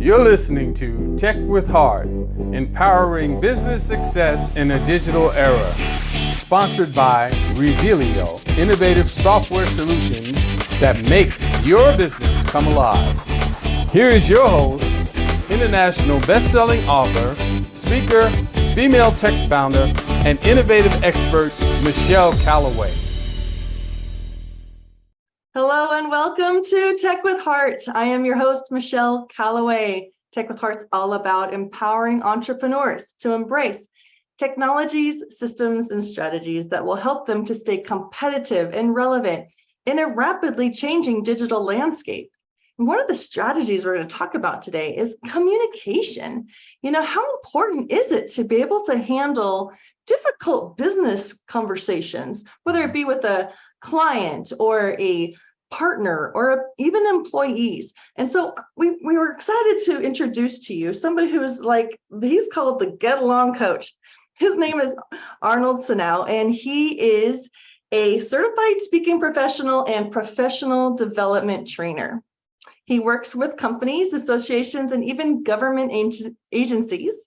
You're listening to Tech with Heart, empowering business success in a digital era. Sponsored by Revelio, innovative software solutions that make your business come alive. Here is your host, international best-selling author, speaker, female tech founder, and innovative expert, Michelle Callaway. Hello and welcome to Tech with Heart. I am your host, Michelle Callaway. Tech with Heart's all about empowering entrepreneurs to embrace technologies, systems, and strategies that will help them to stay competitive and relevant in a rapidly changing digital landscape. And one of the strategies we're going to talk about today is communication. How important is it to be able to handle difficult business conversations, whether it be with a client or a partner or even employees? And so we were excited to introduce to you somebody who is he's called the get along coach. His name is Arnold Sanow, and he is a certified speaking professional and professional development trainer. He works with companies, associations, and even government agencies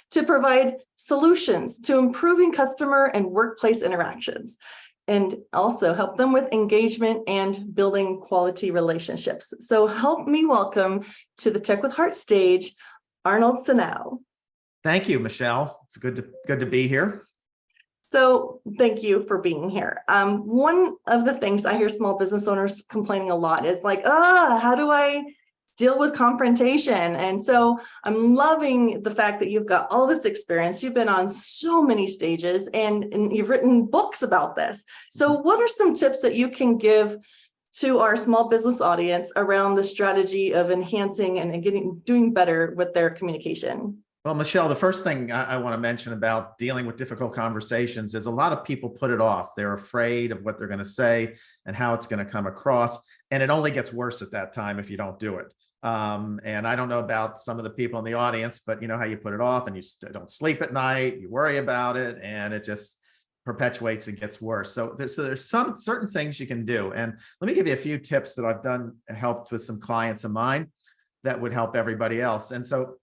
to provide solutions to improving customer and workplace interactions, and also help them with engagement and building quality relationships. So help me welcome to the Tech with Heart stage, Arnold Sanow. Thank you, Michelle. It's good to be here. So thank you for being here. One of the things I hear small business owners complaining a lot is how do I deal with confrontation? And so I'm loving the fact that you've got all this experience. You've been on so many stages and you've written books about this. So what are some tips that you can give to our small business audience around the strategy of enhancing and doing better with their communication? Well, Michelle, the first thing I want to mention about dealing with difficult conversations is a lot of people put it off. They're afraid of what they're going to say and how it's going to come across. And it only gets worse at that time if you don't do it. And I don't know about some of the people in the audience, but you know how you put it off and you don't sleep at night, you worry about it, and it just perpetuates and gets worse. So there's some certain things you can do. And let me give you a few tips that I've helped with some clients of mine that would help everybody else. And so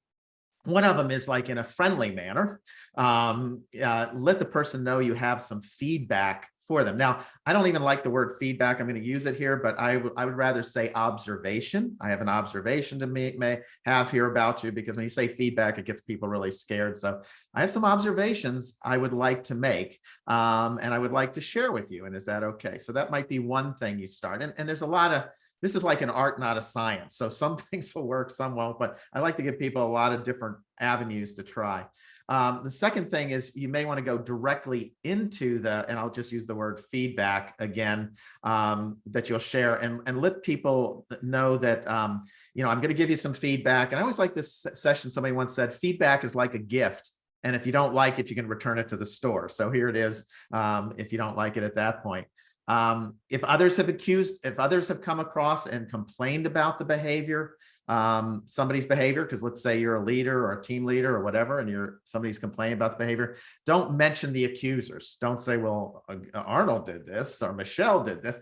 one of them is in a friendly manner, let the person know you have some feedback for them. Now, I don't even like the word feedback. I'm going to use it here, but I would rather say observation. I have an observation to may have here about you, because when you say feedback, it gets people really scared. So I have some observations I would like to make, and I would like to share with you. And is that okay? So that might be one thing you start. And there's a lot of, this is like an art, not a science. So some things will work, some won't, but I like to give people a lot of different avenues to try. The second thing is you may want to go directly into and I'll just use the word feedback again, that you'll share and let people know that, I'm going to give you some feedback. And I always like this session. Somebody once said, feedback is like a gift. And if you don't like it, you can return it to the store. So here it is, if you don't like it at that point. If others have come across and complained about the behavior, somebody's behavior, because let's say you're a leader or a team leader or whatever, and somebody's complaining about the behavior, don't mention the accusers. Don't say, well, Arnold did this or Michelle did this.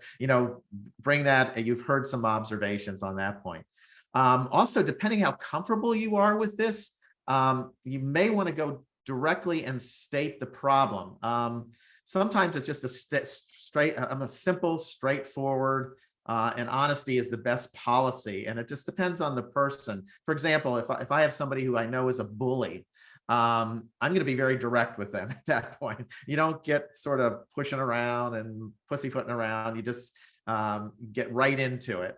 Bring that. You've heard some observations on that point. Also, depending how comfortable you are with this, you may want to go directly and state the problem. Sometimes it's just a simple, straightforward, and honesty is the best policy. And it just depends on the person. For example, if I have somebody who I know is a bully, I'm going to be very direct with them at that point. You don't get sort of pushing around and pussyfooting around. You just get right into it.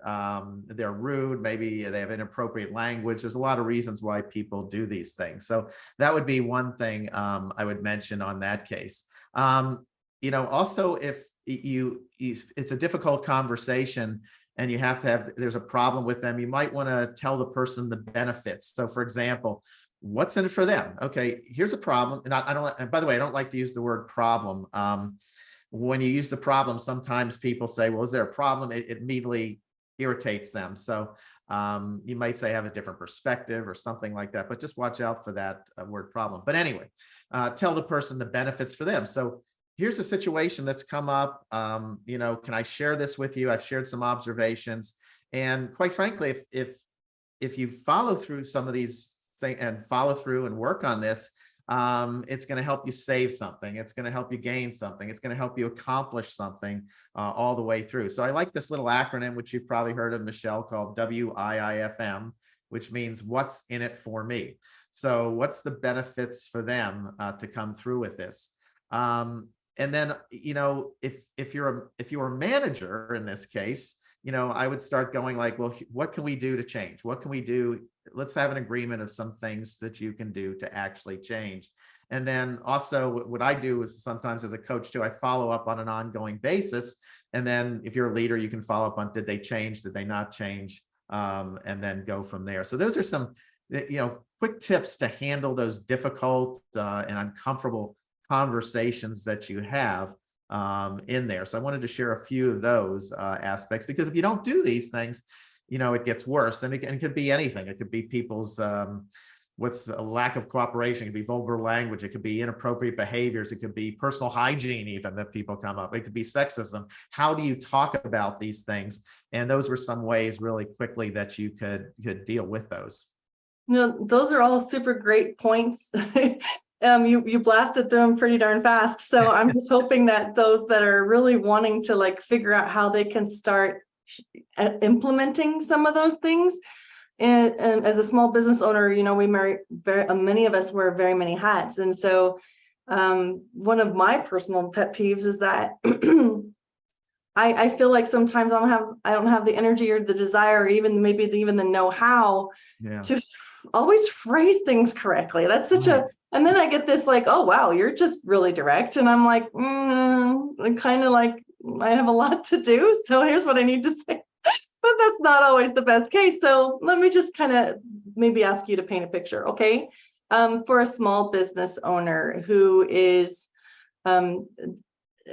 They're rude. Maybe they have inappropriate language. There's a lot of reasons why people do these things. So that would be one thing I would mention on that case. Also, if it's a difficult conversation and there's a problem with them, you might want to tell the person the benefits. So for example, what's in it for them? Okay, here's a problem. And by the way, I don't like to use the word problem. When you use the problem, sometimes people say, well, is there a problem? It immediately irritates them. So you might say have a different perspective or something like that, but just watch out for that word problem. But anyway, tell the person the benefits for them. So here's a situation that's come up. Can I share this with you? I've shared some observations. And quite frankly, if if you follow through some of these things and follow through and work on this, it's going to help you save something. It's going to help you gain something. It's going to help you accomplish something all the way through. So I like this little acronym, which you've probably heard of, Michelle, called WIIFM, which means what's in it for me. So what's the benefits for them to come through with this? And then, you know, if you're a manager in this case, you know, I would start going like, well, what can we do to change? What can we do? Let's have an agreement of some things that you can do to actually change. And then also what I do is sometimes as a coach too, I follow up on an ongoing basis. And then if you're a leader, you can follow up on, did they change? Did they not change? And then go from there. So those are some, you know, quick tips to handle those difficult and uncomfortable conversations that you have in there. So I wanted to share a few of those aspects, because if you don't do these things, you know, it gets worse. And it could be anything. It could be people's what's a lack of cooperation. It could be vulgar language. It could be inappropriate behaviors. It could be personal hygiene, even, that people come up. It could be sexism. How do you talk about these things? And those were some ways really quickly that you could deal with those. No, those are all super great points. You blasted through them pretty darn fast. So I'm just hoping that those that are really wanting to like figure out how they can start implementing some of those things. And as a small business owner, you know, many of us wear very many hats. And so one of my personal pet peeves is that I feel like sometimes I don't have the energy or the desire, or even maybe even the know-how to always phrase things correctly. That's such and then I get this like, oh, wow, you're just really direct. And I'm like, kind of like, I have a lot to do. So here's what I need to say. But that's not always the best case. So let me just kind of maybe ask you to paint a picture, okay? For a small business owner who is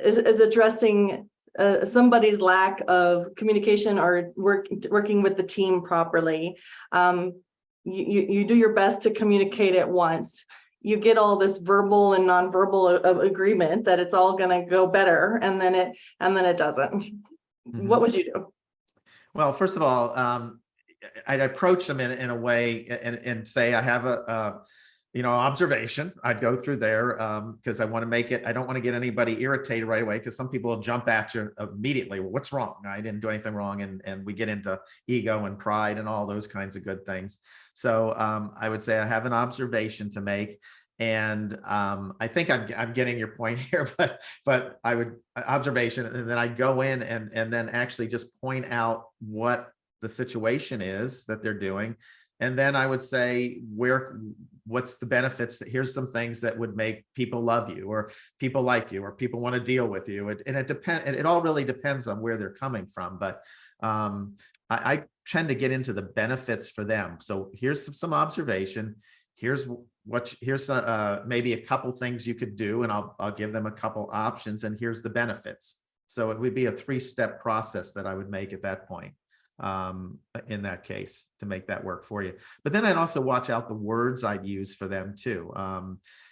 addressing somebody's lack of communication or working with the team properly, you do your best to communicate at once. You get all this verbal and nonverbal agreement that it's all going to go better, and then it doesn't. Mm-hmm. What would you do? Well, first of all, I'd approach them in a way and say, I have a observation. I'd go through there because I want to make it. I don't want to get anybody irritated right away, because some people will jump at you immediately. Well, what's wrong? I didn't do anything wrong. And we get into ego and pride and all those kinds of good things. So I would say I have an observation to make. And I think I'm getting your point here, but I would observation, and then I'd go in and then actually just point out what the situation is that they're doing. And then I would say, what's the benefits? Here's some things that would make people love you, or people like you, or people want to deal with you. And it all really depends on where they're coming from. But I tend to get into the benefits for them. So here's some observation. Here's maybe a couple things you could do, and I'll give them a couple options, and here's the benefits. So it would be a 3-step process that I would make at that point. In that case, to make that work for you. But then I'd also watch out the words I'd use for them too.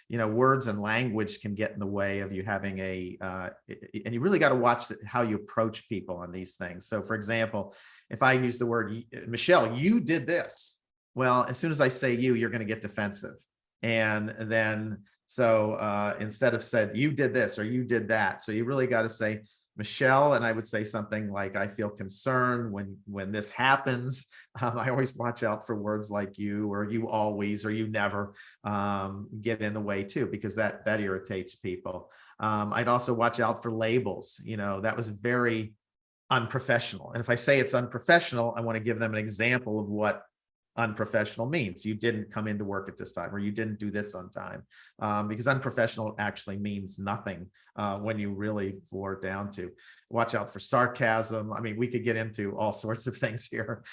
Words and language can get in the way of you having and you really got to watch how you approach people on these things. So for example, if I use the word, Michelle, you did this. Well, as soon as I say you're going to get defensive. And then, so instead of said, you did this or you did that. So you really got to say, Michelle, and I would say something like, I feel concerned when this happens. I always watch out for words like you, or you always, or you never get in the way too, because that irritates people. I'd also watch out for labels. That was very unprofessional. And if I say it's unprofessional, I want to give them an example of what unprofessional means. You didn't come into work at this time, or you didn't do this on time, because unprofessional actually means nothing when you really bore it down to. Watch out for sarcasm. I mean, we could get into all sorts of things here.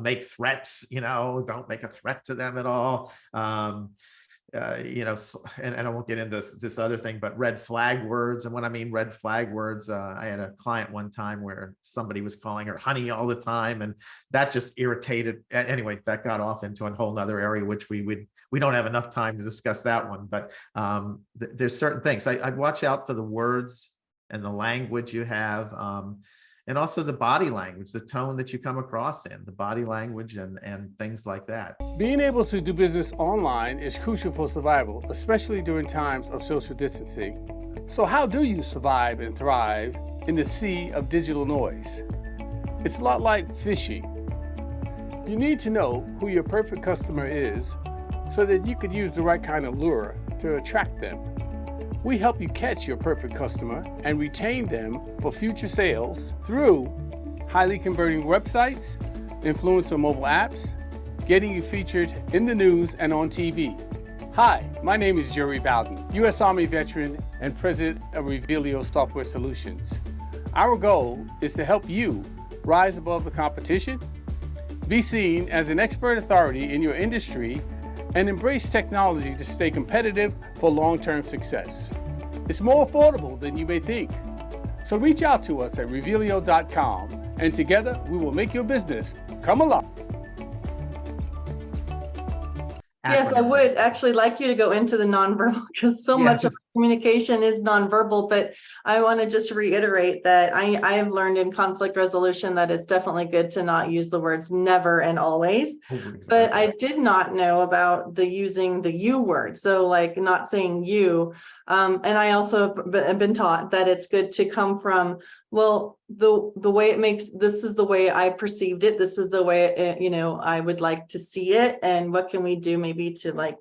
Make threats, don't make a threat to them at all. And I won't get into this other thing, but red flag words. And when I mean red flag words, I had a client one time where somebody was calling her honey all the time, and that just irritated. Anyway, that got off into a whole nother area, which we don't have enough time to discuss that one. But there's certain things I'd watch out for the words and the language you have. and also the body language, the tone that you come across in, the body language and things like that. Being able to do business online is crucial for survival, especially during times of social distancing. So how do you survive and thrive in the sea of digital noise? It's a lot like fishing. You need to know who your perfect customer is so that you could use the right kind of lure to attract them. We help you catch your perfect customer and retain them for future sales through highly converting websites, influencer mobile apps, getting you featured in the news and on TV. Hi, my name is Jerry Bowden, U.S. Army veteran and president of Revealio Software Solutions. Our goal is to help you rise above the competition, be seen as an expert authority in your industry, and embrace technology to stay competitive for long-term success. It's more affordable than you may think. So reach out to us at revealio.com, and together we will make your business come alive. Yes, I would actually like you to go into the nonverbal, because so much of communication is nonverbal, but I want to just reiterate that I have learned in conflict resolution that it's definitely good to not use the words never and always. Exactly. But I did not know about the using the you word. So like not saying you. And I also have been taught that it's good to come from, well, the way it makes, this is the way I perceived it. This is the way, I would like to see it. And what can we do maybe to like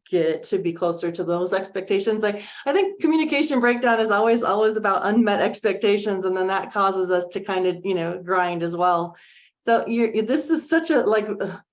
get it to be closer to those expectations? Like, I think communication breakdown is always about unmet expectations. And then that causes us to kind of, grind as well. So this is such a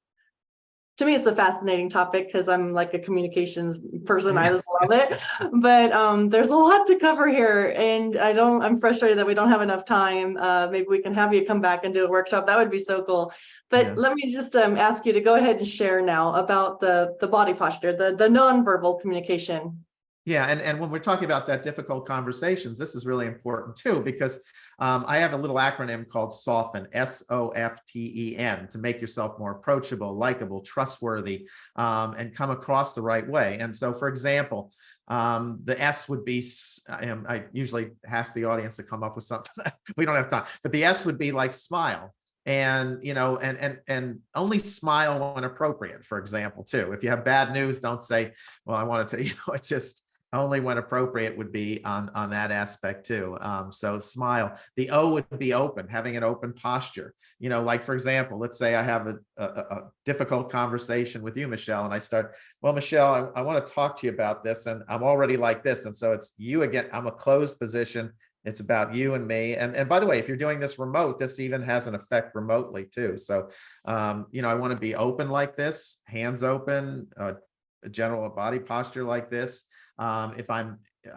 to me, it's a fascinating topic because I'm like a communications person. I just love it. But there's a lot to cover here. And I'm frustrated that we don't have enough time. Maybe we can have you come back and do a workshop. That would be so cool. But let me just ask you to go ahead and share now about the body posture, the nonverbal communication. Yeah, and when we're talking about that difficult conversations, this is really important too, because I have a little acronym called S.O.F.T.E.N, S-O.F.T.E.N, to make yourself more approachable, likable, trustworthy, and come across the right way. And so, for example, the S would be, I usually ask the audience to come up with something. We don't have time, but the S would be like smile. And and only smile when appropriate, for example, too. If you have bad news, don't say, well, I wanted to, it's just only when appropriate would be on that aspect too. So smile. The O would be open, having an open posture. Like, for example, let's say I have a difficult conversation with you, Michelle, and I start, well, Michelle, I want to talk to you about this, and I'm already like this. And so it's you again. I'm a closed position. It's about you and me. And by the way, if you're doing this remote, this even has an effect remotely too. So, I want to be open like this, hands open, a general body posture like this. I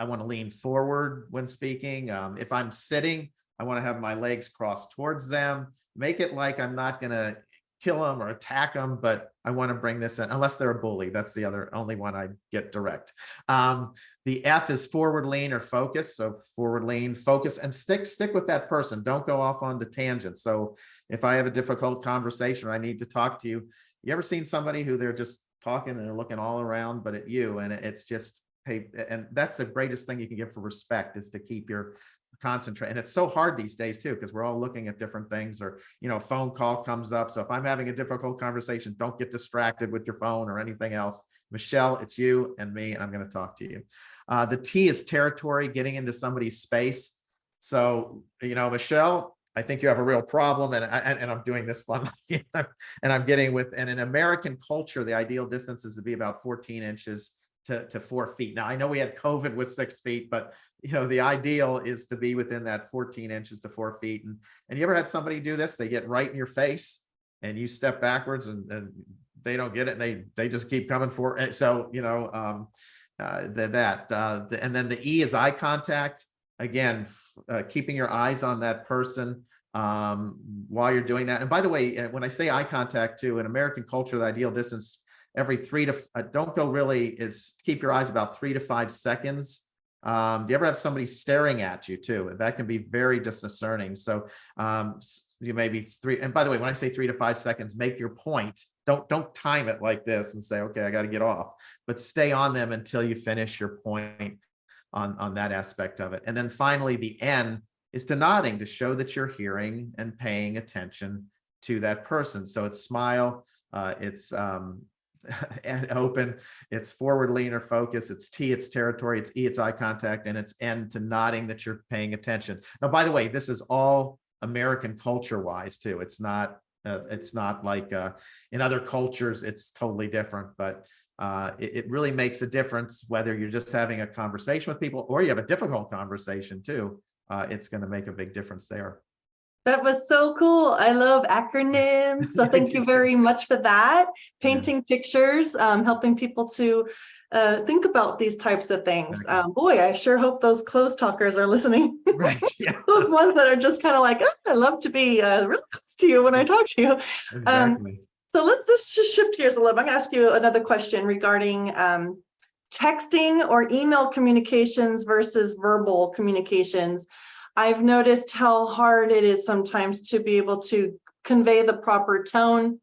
want to lean forward when speaking. If I'm sitting, I want to have my legs crossed towards them. Make it like I'm not going to kill them or attack them, but I want to bring this in, unless they're a bully. That's the only one I get direct. The F is forward lean or focus. So forward lean, focus, and stick with that person. Don't go off on the tangent. So if I have a difficult conversation, or I need to talk to you. You ever seen somebody who they're just talking and they're looking all around, but at you, and it's just, hey, and that's the greatest thing you can give for respect, is to keep your concentrate. And it's so hard these days too, because we're all looking at different things, or a phone call comes up. So if I'm having a difficult conversation, don't get distracted with your phone or anything else. Michelle, it's you and me, and I'm going to talk to you. The T is territory, getting into somebody's space. So, Michelle, I think you have a real problem, and I'm doing this, and I'm getting with, and in American culture, the ideal distance is to be about 14 inches to 4 feet. Now, I know we had COVID with 6 feet, but the ideal is to be within that 14 inches to 4 feet. And you ever had somebody do this? They get right in your face and you step backwards, and they don't get it. And they just keep coming forward. So, and then the E is eye contact. Again, keeping your eyes on that person while you're doing that. And by the way, when I say eye contact too, in American culture, the ideal distance every don't go really, is keep your eyes about 3 to 5 seconds. Do you ever have somebody staring at you too? That can be very disconcerting. So you maybe 3, and by the way, when I say 3 to 5 seconds, make your point. Don't time it like this and say, okay, I got to get off, but stay on them until you finish your point on that aspect of it. And then finally, the N is to nodding to show that you're hearing and paying attention to that person. So it's smile, it's and open, it's forward lean or focus, it's T, it's territory, it's E, it's eye contact, and it's N to nodding that you're paying attention. Now, by the way, this is all American culture wise too. It's not like in other cultures, it's totally different, but it really makes a difference whether you're just having a conversation with people or you have a difficult conversation too. It's going to make a big difference there. That was so cool. I love acronyms. So thank you very much for that. Painting pictures, helping people to think about these types of things. Exactly. Boy, I sure hope those close talkers are listening. Right. Yeah. Those ones that are just kind of like, oh, I love to be really close to you when I talk to you. Exactly. So let's just shift gears a little bit. I'm going to ask you another question regarding texting or email communications versus verbal communications. I've noticed how hard it is sometimes to be able to convey the proper tone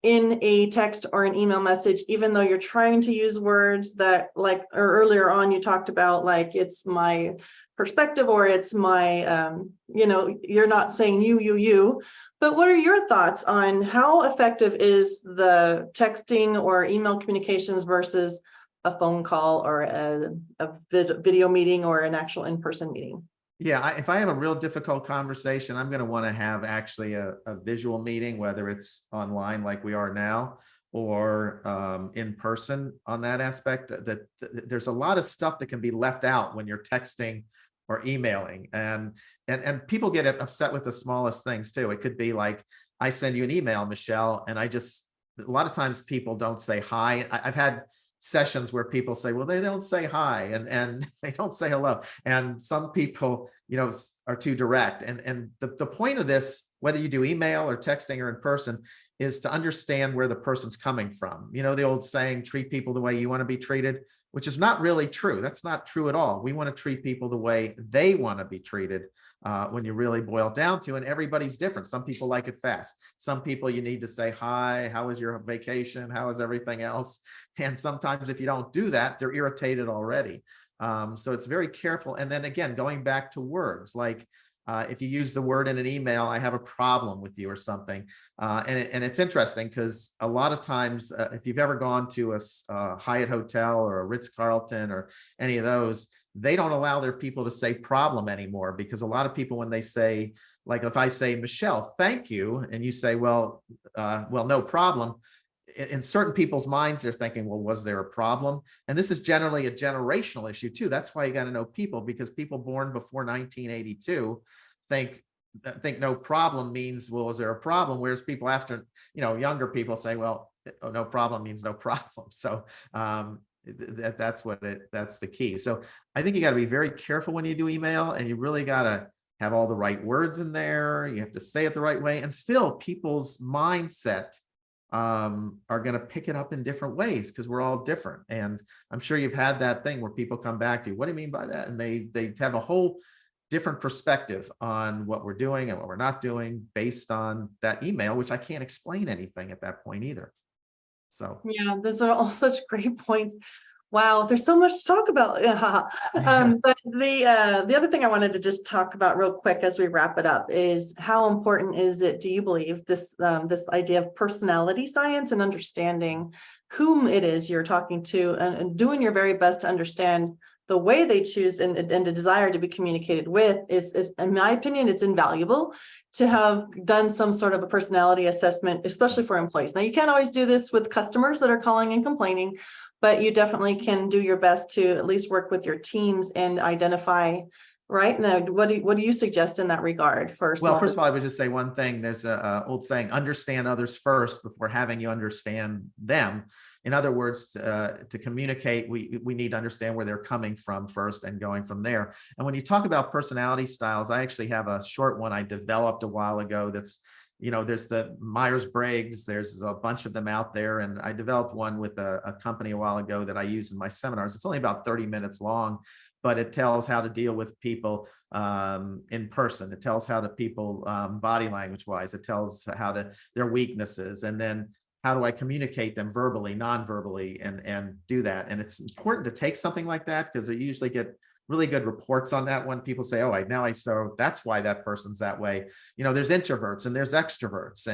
in a text or an email message, even though you're trying to use words that, like, or earlier on you talked about, like, it's my perspective or it's my, you're not saying you. But what are your thoughts on how effective is the texting or email communications versus a phone call or a video meeting or an actual in-person meeting? Yeah, if I have a real difficult conversation, I'm going to want to have actually a visual meeting, whether it's online like we are now or in person on that aspect. That there's a lot of stuff that can be left out when you're texting or emailing, and people get upset with the smallest things too. It could be like, I send you an email, Michelle, and a lot of times people don't say hi. I've had sessions where people say, well, they don't say hi and they don't say hello. And some people, are too direct. And the point of this, whether you do email or texting or in person, is to understand where the person's coming from. The old saying, treat people the way you want to be treated, which is not really true. That's not true at all. We want to treat people the way they want to be treated. When you really boil down to, and everybody's different. Some people like it fast. Some people you need to say, hi, how was your vacation? How is everything else? And sometimes if you don't do that, they're irritated already. So it's very careful. And then again, going back to words, like if you use the word in an email, I have a problem with you or something. And it's interesting because a lot of times, if you've ever gone to a Hyatt hotel or a Ritz-Carlton or any of those, they don't allow their people to say problem anymore, because a lot of people, when they say, like if I say, Michelle, thank you, and you say, well, no problem. In certain people's minds, they're thinking, well, was there a problem? And this is generally a generational issue too. That's why you got to know people, because people born before 1982 think no problem means, well, is there a problem? Whereas people after, younger people say, well, no problem means no problem. So, that's the key. So I think you got to be very careful when you do email, and you really got to have all the right words in there. You have to say it the right way, and still people's mindset are going to pick it up in different ways, because we're all different. And I'm sure you've had that thing where people come back to you, what do you mean by that? And they have a whole different perspective on what we're doing and what we're not doing based on that email, which I can't explain anything at that point either. So yeah, those are all such great points. Wow, there's so much to talk about. But the other thing I wanted to just talk about real quick as we wrap it up is, how important is it, do you believe, this idea of personality science and understanding whom it is you're talking to, and doing your very best to understand the way they choose and the desire to be communicated with is, in my opinion, it's invaluable to have done some sort of a personality assessment, especially for employees. Now, you can't always do this with customers that are calling and complaining, but you definitely can do your best to at least work with your teams and identify. Right now, what do you suggest in that regard? Well, first of all, I would just say one thing. There's a old saying, understand others first before having you understand them. In other words, to communicate, we need to understand where they're coming from first and going from there. And when you talk about personality styles, I actually have a short one I developed a while ago that's, there's the Myers-Briggs, there's a bunch of them out there. And I developed one with a company a while ago that I use in my seminars. It's only about 30 minutes long, but it tells how to deal with people in person. It tells how to people body language wise. It tells their weaknesses, and then how do I communicate them verbally, non-verbally, and do that. And it's important to take something like that, because you usually get really good reports on that one. People say, oh, so that's why that person's that way. There's introverts and there's extroverts.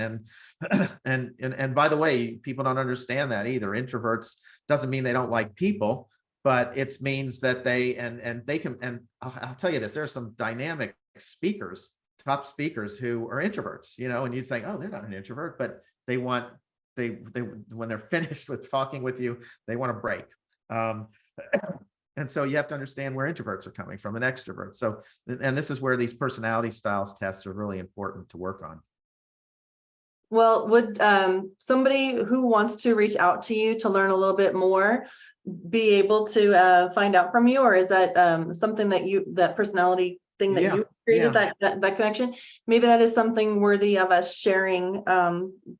And by the way, people don't understand that either. Introverts doesn't mean they don't like people, but it means that they can, and I'll tell you this, there are some dynamic speakers, top speakers who are introverts, and you'd say, oh, they're not an introvert, but they when they're finished with talking with you, they want to break. And so you have to understand where introverts are coming from and extroverts. So, and this is where these personality styles tests are really important to work on. Well, would somebody who wants to reach out to you to learn a little bit more be able to find out from you, or is that something that personality thing that you created, that connection? Maybe that is something worthy of us sharing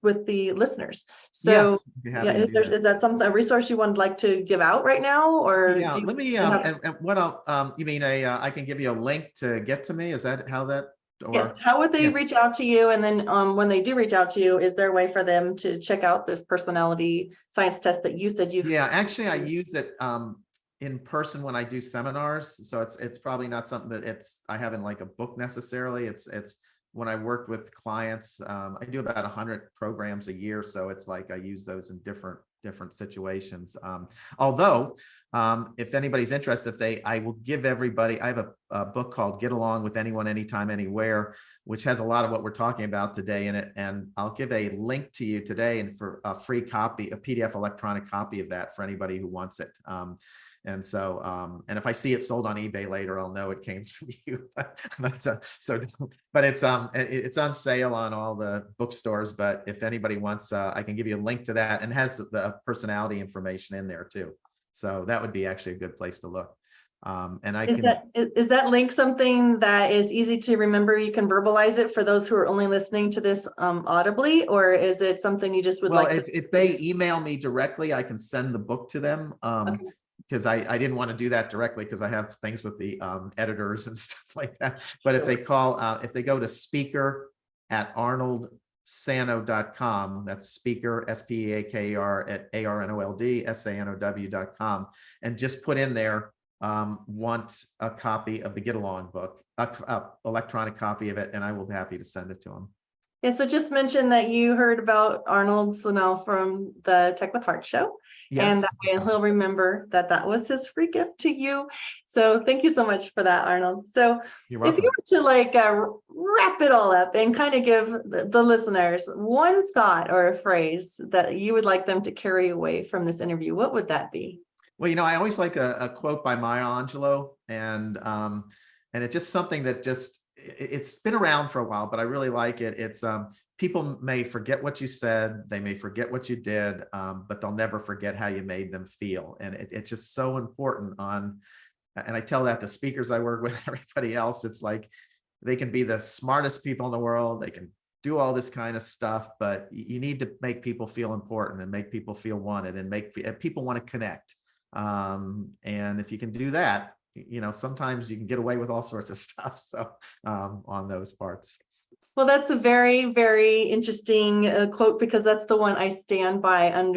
with the listeners. So is that a resource you would like to give out right now, or let me and what I'll you mean I can give you a link to get to me? Is that how that? Yes. How would they reach out to you? And then when they do reach out to you, is there a way for them to check out this personality science test that you said you? Actually, I use it in person when I do seminars. So it's probably not something that I have in like a book necessarily. It's when I work with clients, I do about 100 programs a year. So it's like I use those in different situations. Although, if anybody's interested, I will give everybody, I have a book called Get Along with Anyone, Anytime, Anywhere, which has a lot of what we're talking about today in it. And I'll give a link to you today and for a free copy, a PDF electronic copy of that for anybody who wants it. And so, and if I see it sold on eBay later, I'll know it came from you. But it's on sale on all the bookstores. But if anybody wants, I can give you a link to that, and has the personality information in there too. So that would be actually a good place to look. And is that link something that is easy to remember? You can verbalize it for those who are only listening to this audibly, or is it something you just would if they email me directly, I can send the book to them. Okay. Because I didn't want to do that directly because I have things with the editors and stuff like that. But if they if they go to speaker@arnoldsanow.com, that's speaker, SPEAKER at ARNOLD, and just put in there, want a copy of the Get Along book, electronic copy of it, and I will be happy to send it to them. Yeah, so just mention that you heard about Arnold Sanow from the Tech with Heart show. Yes. And that way he'll remember that was his free gift to you. So thank you so much for that, Arnold. So if you were to wrap it all up and kind of give the listeners one thought or a phrase that you would like them to carry away from this interview, what would that be? Well, I always like a quote by Maya Angelou, and it's just something that it's been around for a while, but I really like it. It's people may forget what you said, they may forget what you did, but they'll never forget how you made them feel. And it's just so important and I tell that to speakers I work with, everybody else. It's like they can be the smartest people in the world, they can do all this kind of stuff, but you need to make people feel important and make people feel wanted and make people want to connect. And if you can do that, sometimes you can get away with all sorts of stuff. So on those parts. Well, that's a very, very interesting quote, because that's the one I stand by an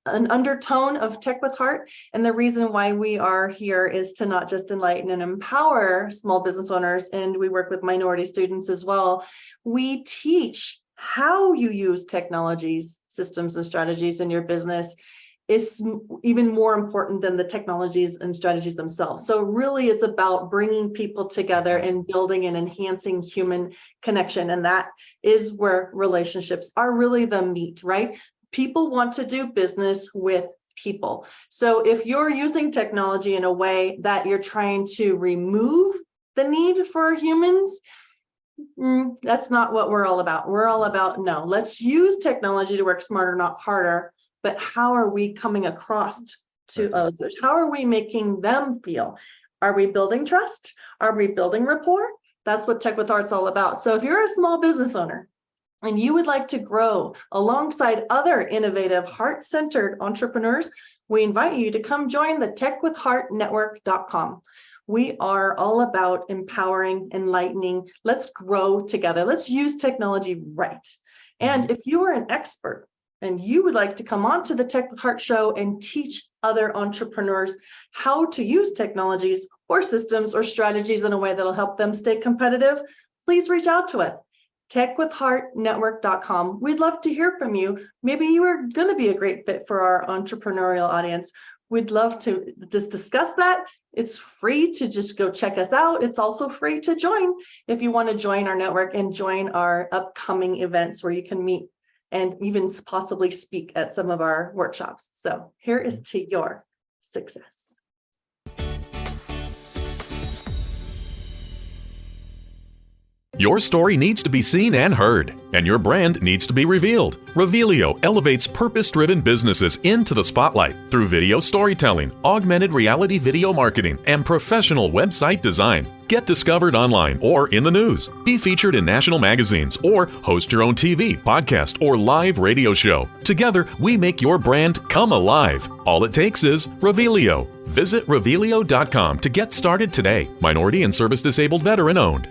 undertone of Tech with Heart. And the reason why we are here is to not just enlighten and empower small business owners, and we work with minority students as well. We teach how you use technologies, systems, and strategies in your business is even more important than the technologies and strategies themselves. So really it's about bringing people together and building and enhancing human connection. And that is where relationships are really the meat, right? People want to do business with people. So if you're using technology in a way that you're trying to remove the need for humans, that's not what we're all about. We're all about, no, let's use technology to work smarter, not harder. But how are we coming across to others? How are we making them feel? Are we building trust? Are we building rapport? That's what Tech with Heart's all about. So if you're a small business owner and you would like to grow alongside other innovative, heart-centered entrepreneurs, we invite you to come join the techwithheartnetwork.com. We are all about empowering, enlightening. Let's grow together. Let's use technology right. And if you are an expert and you would like to come on to the Tech with Heart show and teach other entrepreneurs how to use technologies or systems or strategies in a way that'll help them stay competitive, please reach out to us. techwithheartnetwork.com. We'd love to hear from you. Maybe you are going to be a great fit for our entrepreneurial audience. We'd love to just discuss that. It's free to just go check us out. It's also free to join if you want to join our network and join our upcoming events where you can meet and even possibly speak at some of our workshops. So here is to your success. Your story needs to be seen and heard, and your brand needs to be revealed. Revealio elevates purpose-driven businesses into the spotlight through video storytelling, augmented reality video marketing, and professional website design. Get discovered online or in the news. Be featured in national magazines or host your own TV, podcast, or live radio show. Together, we make your brand come alive. All it takes is Revealio. Visit Revealio.com to get started today. Minority and service disabled veteran owned.